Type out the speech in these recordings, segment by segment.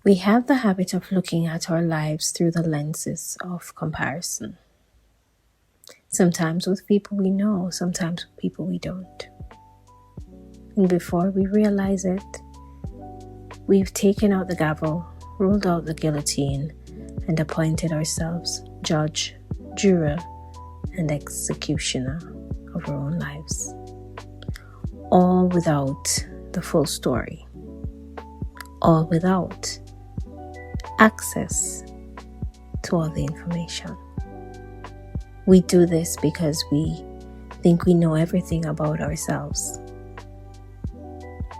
We have the habit of looking at our lives through the lenses of comparison. Sometimes with people we know, sometimes with people we don't. And before we realize it, we've taken out the gavel, rolled out the guillotine, and appointed ourselves judge, juror, and executioner of our own lives. All without the full story. All without access to all the information. We do this because we think we know everything about ourselves.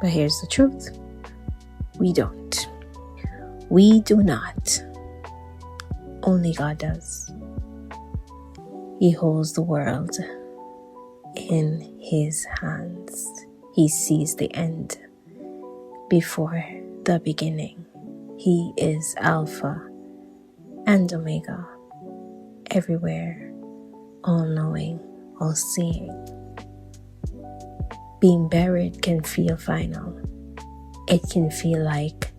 But here's the truth. We don't. We do not. Only God does. He holds the world in His hands. He sees the end before the beginning. He is Alpha and Omega, everywhere, all-knowing, all-seeing. Being buried can feel final. It can feel like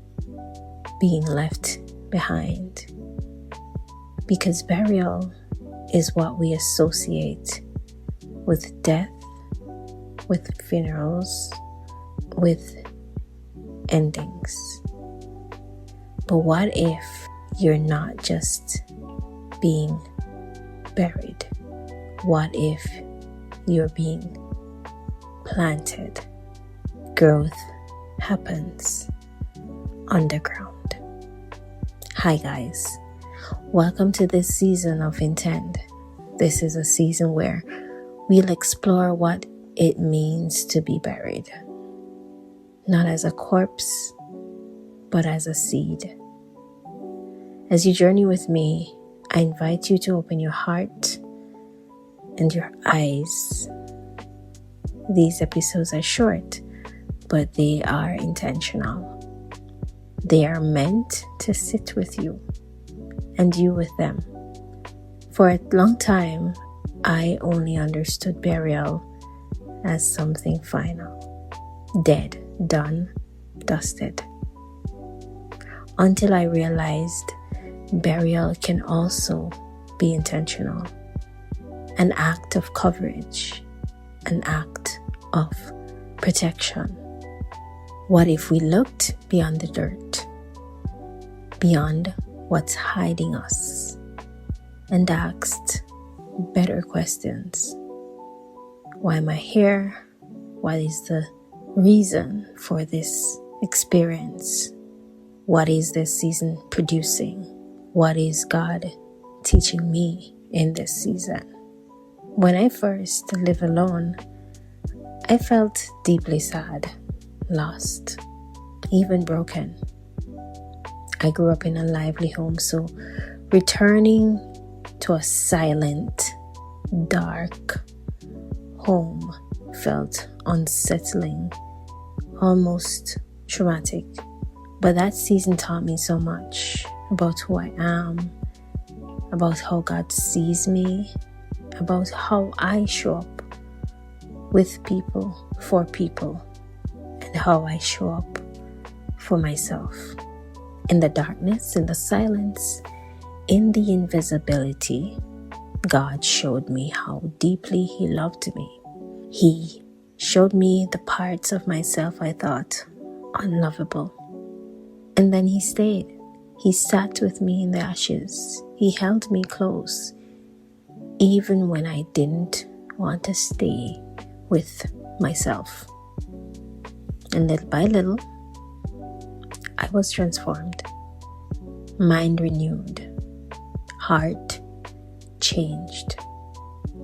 being left behind, because burial is what we associate with death, with funerals, with endings. But what if you're not just being buried? What if you're being planted? Growth happens underground. Hi guys, welcome to this season of Intend. This is a season where we'll explore what it means to be buried. Not as a corpse, but as a seed. As you journey with me, I invite you to open your heart and your eyes. These episodes are short, but they are intentional. They are meant to sit with you and you with them. For a long time, I only understood burial as something final. Dead, done, dusted. Until I realized burial can also be intentional. An act of coverage, an act of protection. What if we looked beyond the dirt, beyond what's hiding us, and asked better questions? Why am I here? What is the reason for this experience? What is this season producing? What is God teaching me in this season? When I first lived alone, I felt deeply sad, lost, even broken. I grew up in a lively home, so returning to a silent, dark home felt unsettling, almost traumatic. But that season taught me so much about who I am, about how God sees me, about how I show up with people, for people, and how I show up for myself. In the darkness, in the silence, in the invisibility, God showed me how deeply He loved me. He showed me the parts of myself I thought unlovable. And then He stayed. He sat with me in the ashes. He held me close, even when I didn't want to stay with myself. And little by little, I was transformed, mind renewed, heart changed.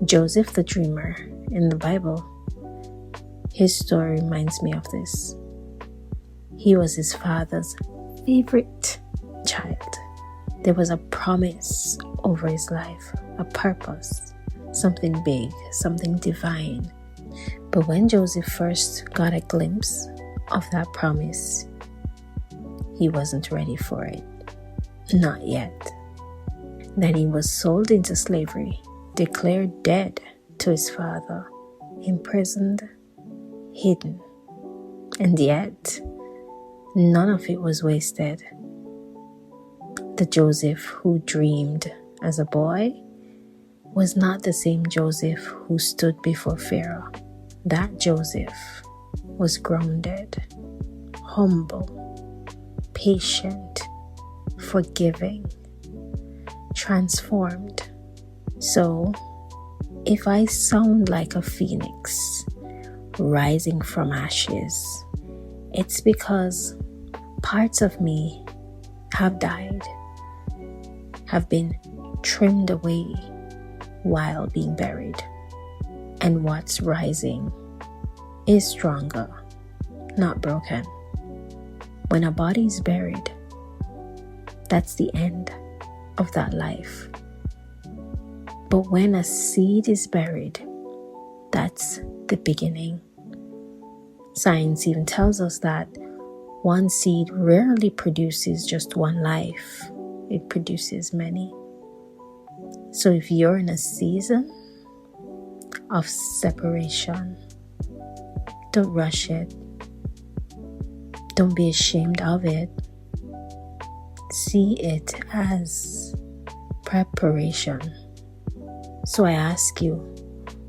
Joseph the dreamer in the Bible, his story reminds me of this. He was his father's favorite child. There was a promise over his life, a purpose, something big, something divine. But when Joseph first got a glimpse of that promise, he wasn't ready for it. Not yet. Then he was sold into slavery, declared dead to his father, imprisoned, hidden. And yet, none of it was wasted. The Joseph who dreamed as a boy was not the same Joseph who stood before Pharaoh. That Joseph was grounded, humble, patient, forgiving, transformed. So, if I sound like a phoenix rising from ashes, it's because parts of me have died, have been trimmed away while being buried. And what's rising is stronger, not broken. When a body is buried, that's the end of that life. But when a seed is buried, that's the beginning. Science even tells us that one seed rarely produces just one life. It produces many. So if you're in a season of separation, don't rush it. Don't be ashamed of it. See it as preparation. So I ask you,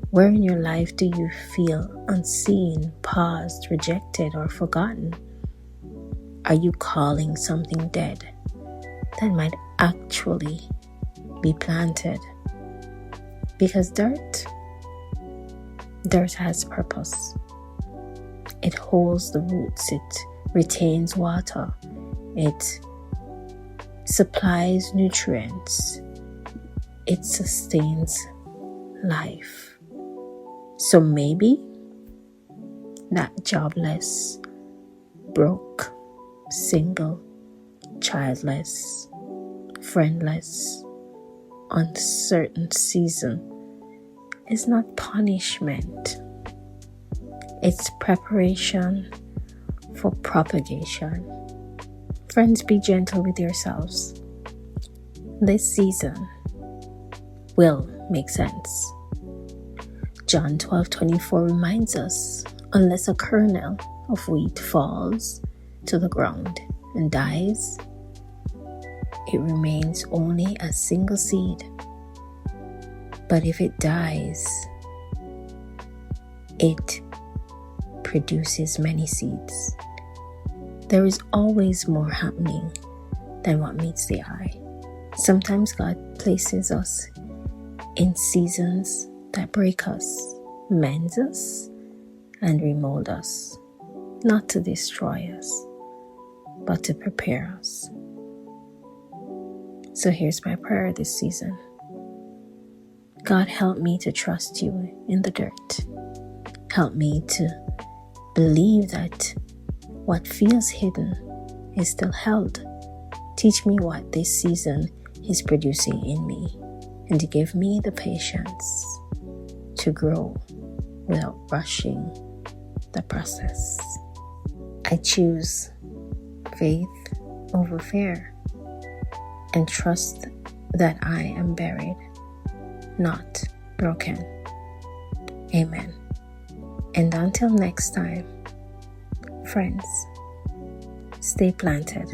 where in your life do you feel unseen, paused, rejected, or forgotten? Are you calling something dead that might actually be planted? Because dirt has purpose. It holds the roots, it retains water, it supplies nutrients, it sustains life. So maybe that jobless, broke, single, childless, friendless, uncertain season is not punishment. It's preparation for propagation. Friends, be gentle with yourselves. This season will make sense. John 12:24 reminds us, unless a kernel of wheat falls to the ground and dies, it remains only a single seed. But if it dies, it produces many seeds. There is always more happening than what meets the eye. Sometimes God places us in seasons that break us, mend us, and remold us, not to destroy us, but to prepare us. So here's my prayer this season. God, help me to trust you in the dirt. Help me to believe that what feels hidden is still held. Teach me what this season is producing in me, and to give me the patience to grow without rushing the process. I choose faith over fear and trust that I am buried, not broken. Amen. And until next time, friends, stay planted.